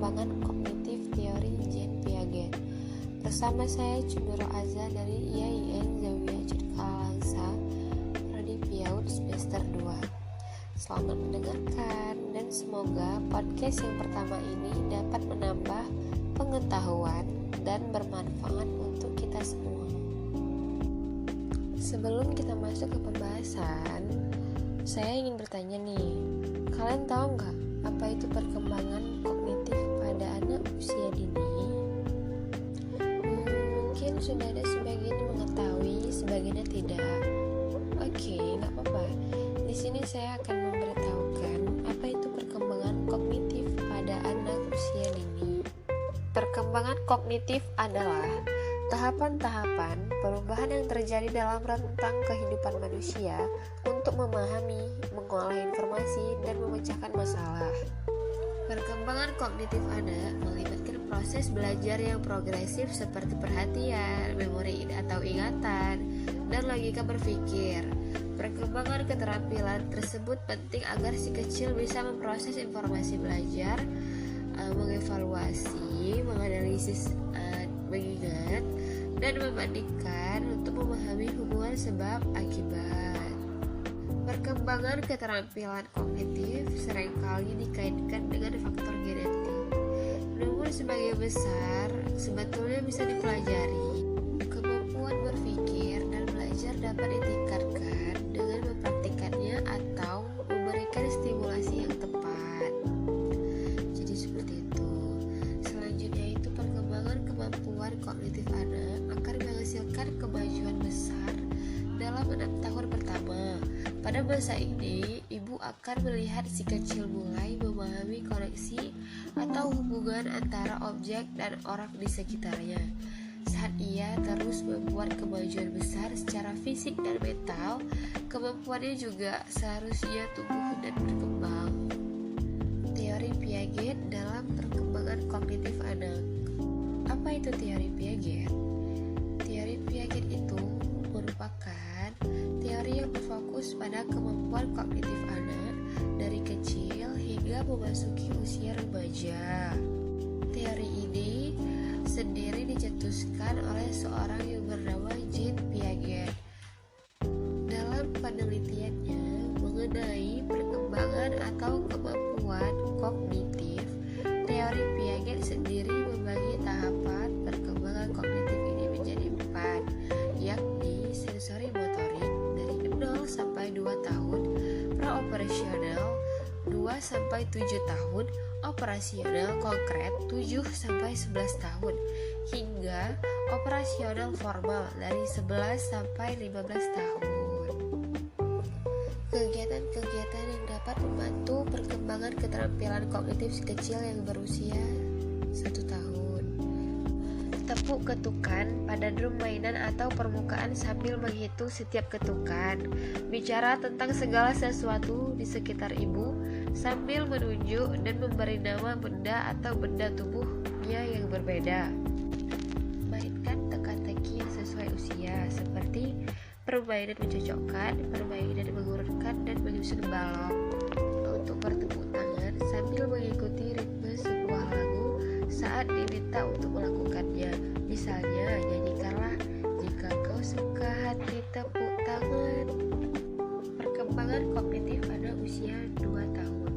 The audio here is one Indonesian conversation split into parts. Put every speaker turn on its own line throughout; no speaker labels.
perkembangan kognitif teori Jean Piaget. Bersama saya Cundoro Azza dari IAIN Zawiya Citkalangsa, Prodi PAUD semester 2. Selamat mendengarkan dan semoga podcast yang pertama ini dapat menambah pengetahuan dan bermanfaat untuk kita semua. Sebelum kita masuk ke pembahasan, saya ingin bertanya nih, kalian tahu nggak apa itu perkembangan kognitif pada anak usia dini? Mungkin sudah ada sebagian yang mengetahui, sebagiannya tidak. Oke, nggak apa-apa. Di sini saya akan memberitahukan apa itu perkembangan kognitif pada anak usia dini. Perkembangan kognitif adalah tahapan-tahapan perubahan yang terjadi dalam rentang kehidupan manusia untuk memahami, mengolah informasi, dan memecahkan masalah. Perkembangan kognitif anak melibatkan proses belajar yang progresif seperti perhatian, memori atau ingatan, dan logika berpikir. Perkembangan keterampilan tersebut penting agar si kecil bisa memproses informasi belajar, mengevaluasi, menganalisis, mengingat, dan membandingkan untuk memahami hubungan sebab akibat. Perkembangan keterampilan kognitif seringkali dikaitkan dengan faktor genetik. Namun sebagian besar sebetulnya bisa dipelajari. Kemampuan berpikir dan belajar dapat ditingkatkan dengan mempraktikkannya atau memberikan stimulasi yang tepat. Jadi seperti itu. Selanjutnya itu perkembangan kemampuan kognitif anak akan menghasilkan kemajuan besar dalam 6 tahun pertama. Pada masa ini, ibu akan melihat si kecil mulai memahami koneksi atau hubungan antara objek dan orang di sekitarnya. Saat ia terus membuat kemajuan besar secara fisik dan mental, kemampuannya juga seharusnya tumbuh dan berkembang. Teori Piaget dalam perkembangan kognitif anak. Apa itu teori Piaget? Teori Piaget itu merupakan teori yang berfokus pada kemampuan kognitif anak dari kecil hingga memasuki usia remaja. Teori ini sendiri dicetuskan oleh seorang yang bernama Jean Piaget. Dalam penelitiannya mengenai perkembangan atau kemampuan kognitif, teori Piaget sendiri membagi tahapan perkembangan kognitif ini menjadi 4, yakni sensori motorik dari 0 sampai 2 tahun, pra-operasional 2 sampai 7 tahun, operasional konkret 7 sampai 11 tahun, hingga operasional formal dari 11 sampai 15 tahun. Kegiatan-kegiatan yang dapat membantu perkembangan keterampilan kognitif si kecil yang berusia 1 tahun. Tepuk ketukan pada drum mainan atau permukaan sambil menghitung setiap ketukan. Bicara tentang segala sesuatu di sekitar ibu sambil menunjuk dan memberi nama benda atau benda tubuhnya yang berbeda. Mainkan teka-teki yang sesuai usia seperti permainan mencocokkan, permainan mengurutkan, dan menyusun balok. Untuk bertepuk tangan sambil mengikuti ritme sebuah lagu saat diminta untuk melakukannya. Misalnya, nyanyikanlah "Jika kau suka hati tepuk tangan". Perkembangan kognitif pada usia 2 tahun.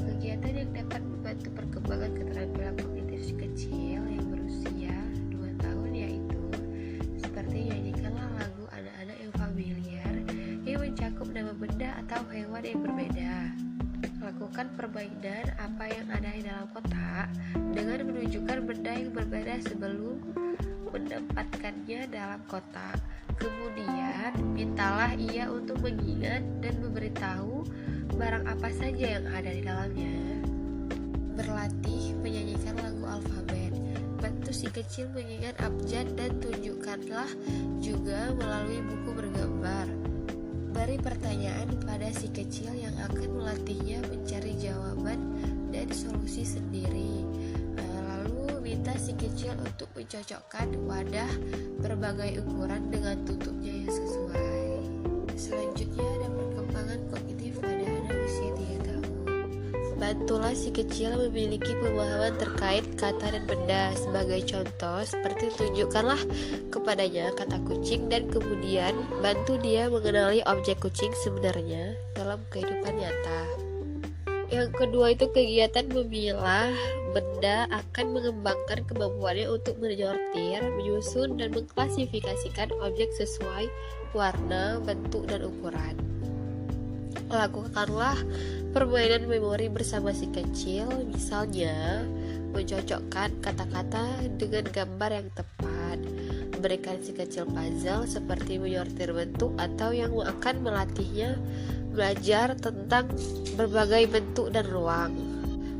Kegiatan yang dapat membantu perkembangan keterampilan kognitif si kecil yang berusia 2 tahun yaitu seperti nyanyikanlah lagu anak-anak yang familiar yang mencakup nama benda atau hewan yang berbeda. Lakukan permainan apa yang ada di dalam kotak dengan menunjukkan benda yang berbeda sebelum menempatkannya dalam kotak. Kemudian, mintalah ia untuk mengingat dan memberitahu barang apa saja yang ada di dalamnya. Berlatih menyanyikan lagu alfabet. Bantu si kecil mengingat abjad dan tunjukkanlah juga melalui buku bergambar. Beri pertanyaan pada si kecil yang akan melatihnya mencari jawaban dan solusi sendiri. Lalu minta si kecil untuk mencocokkan wadah berbagai ukuran dengan tutupnya yang sesuai. Selanjutnya ada perkembangan kognitif pada anak usia 3 tahun. Bantulah si kecil memiliki pemahaman terkait kata dan benda. Sebagai contoh, seperti tunjukkanlah kepadanya kata kucing dan kemudian bantu dia mengenali objek kucing sebenarnya dalam kehidupan nyata. Yang kedua itu kegiatan memilah benda akan mengembangkan kemampuannya untuk menyortir, menyusun, dan mengklasifikasikan objek sesuai warna, bentuk, dan ukuran. Lakukanlah permainan memori bersama si kecil, misalnya mencocokkan kata-kata dengan gambar yang tepat. Berikan si kecil puzzle seperti menyortir bentuk atau yang akan melatihnya belajar tentang berbagai bentuk dan ruang.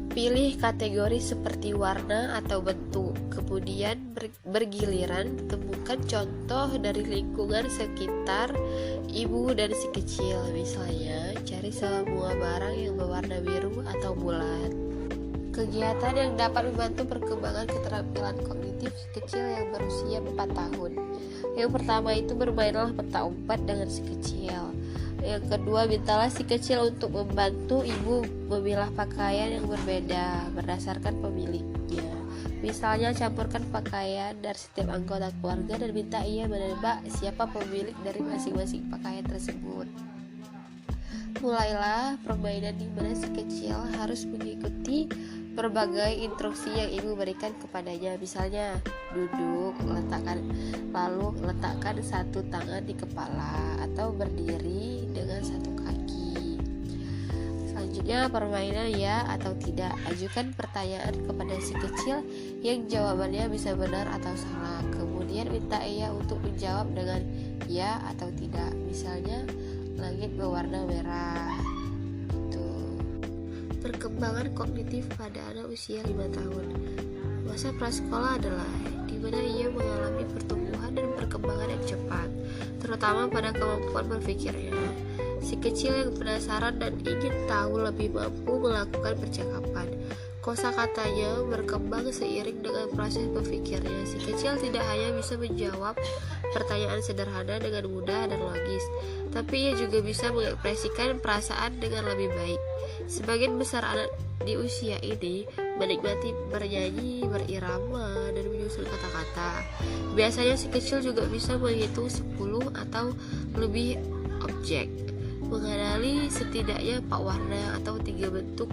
Pilih kategori seperti warna atau bentuk, kemudian bergiliran temukan contoh dari lingkungan sekitar ibu dan si kecil. Misalnya, cari semua barang yang berwarna biru atau bulat. Kegiatan yang dapat membantu perkembangan keterampilan kognitif si kecil yang berusia 4 tahun. Yang pertama itu bermainlah petak umpet dengan si kecil. Yang kedua, mintalah si kecil untuk membantu ibu memilah pakaian yang berbeda berdasarkan pemiliknya. Misalnya, campurkan pakaian dari setiap anggota keluarga dan minta ia menebak siapa pemilik dari masing-masing pakaian tersebut. Mulailah permainan di mana si kecil harus mengikuti berbagai instruksi yang ibu berikan kepadanya. Misalnya, duduk, lalu letakkan satu tangan di kepala atau berdiri dengan satu kaki. Selanjutnya, permainan ya atau tidak. Ajukan pertanyaan kepada si kecil yang jawabannya bisa benar atau salah. Kemudian minta ia untuk menjawab dengan ya atau tidak. Misalnya, langit berwarna merah. Perkembangan kognitif pada anak usia 5 tahun. Masa prasekolah adalah di mana ia mengalami pertumbuhan dan perkembangan yang cepat, terutama pada kemampuan berpikirnya. Si kecil yang penasaran dan ingin tahu lebih mampu melakukan percakapan. Kosakatanya berkembang seiring dengan proses berpikirnya. Si kecil tidak hanya bisa menjawab pertanyaan sederhana dengan mudah dan logis, tapi ia juga bisa mengekspresikan perasaan dengan lebih baik. Sebagian besar anak di usia ini menikmati bernyanyi, berirama, dan menyusun kata-kata. Biasanya si kecil juga bisa menghitung 10 atau lebih objek, mengenali setidaknya 4 warna atau 3 bentuk,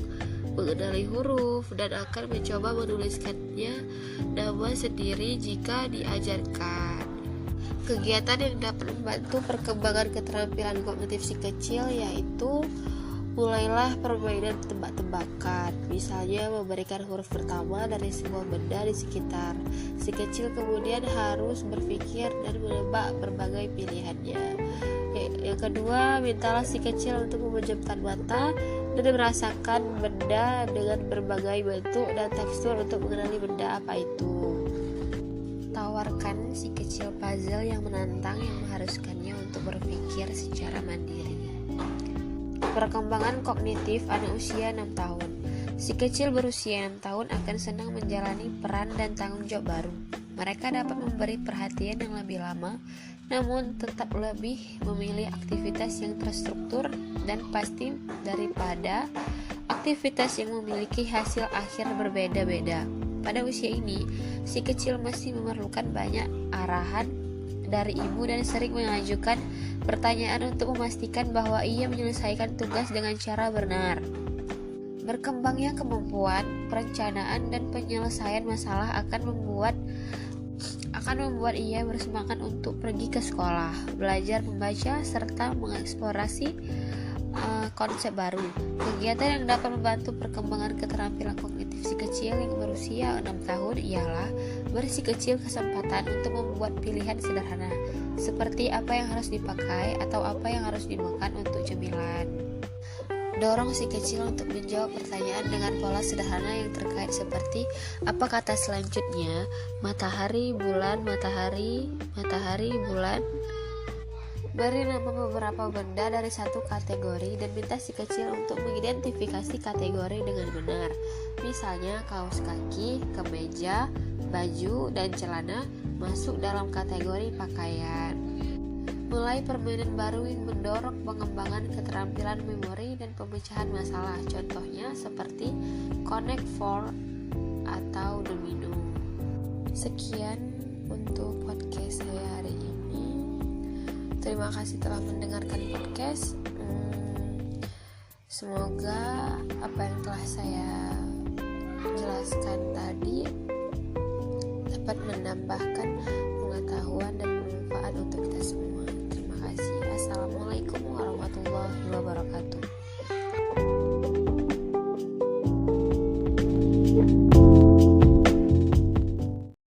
mengenali huruf, dan akan mencoba menuliskannya nama sendiri jika diajarkan. Kegiatan yang dapat membantu perkembangan keterampilan kognitif si kecil yaitu mulailah permainan tebak-tebakan. Misalnya memberikan huruf pertama dari sebuah benda di sekitar. Si kecil kemudian harus berpikir dan menebak berbagai pilihannya. Yang kedua, mintalah si kecil untuk memejamkan mata dan merasakan benda dengan berbagai bentuk dan tekstur untuk mengenali benda apa itu. Tawarkan si kecil puzzle yang menantang yang mengharuskannya untuk berpikir secara mandiri. Perkembangan kognitif anak usia 6 tahun. Si kecil berusia 6 tahun akan senang menjalani peran dan tanggung jawab baru. Mereka dapat memberi perhatian yang lebih lama, namun tetap lebih memilih aktivitas yang terstruktur dan pasti daripada aktivitas yang memiliki hasil akhir berbeda-beda. Pada usia ini, si kecil masih memerlukan banyak arahan dari ibu dan sering mengajukan pertanyaan untuk memastikan bahwa ia menyelesaikan tugas dengan cara benar. Berkembangnya kemampuan perencanaan dan penyelesaian masalah akan membuat ia bersemangat untuk pergi ke sekolah, belajar membaca, serta mengeksplorasi konsep baru. Kegiatan yang dapat membantu perkembangan keterampilan kognitif si kecil yang berusia 6 tahun ialah beri si kecil kesempatan untuk membuat pilihan sederhana, seperti apa yang harus dipakai atau apa yang harus dimakan untuk cemilan. Dorong si kecil untuk menjawab pertanyaan dengan pola sederhana yang terkait seperti apa kata selanjutnya, matahari, bulan, matahari, bulan. Beri nama beberapa benda dari satu kategori dan minta si kecil untuk mengidentifikasi kategori dengan benar. Misalnya kaos kaki, kemeja, baju, dan celana masuk dalam kategori pakaian. memulai permainan baru yang mendorong pengembangan keterampilan memori dan pemecahan masalah. Contohnya seperti Connect 4 atau Domino. Sekian untuk podcast saya hari ini. Terima kasih telah mendengarkan podcast. Semoga apa yang telah saya jelaskan tadi dapat menambahkan pengetahuan dan manfaat untuk kita semua. Terima kasih. Assalamualaikum warahmatullahi wabarakatuh.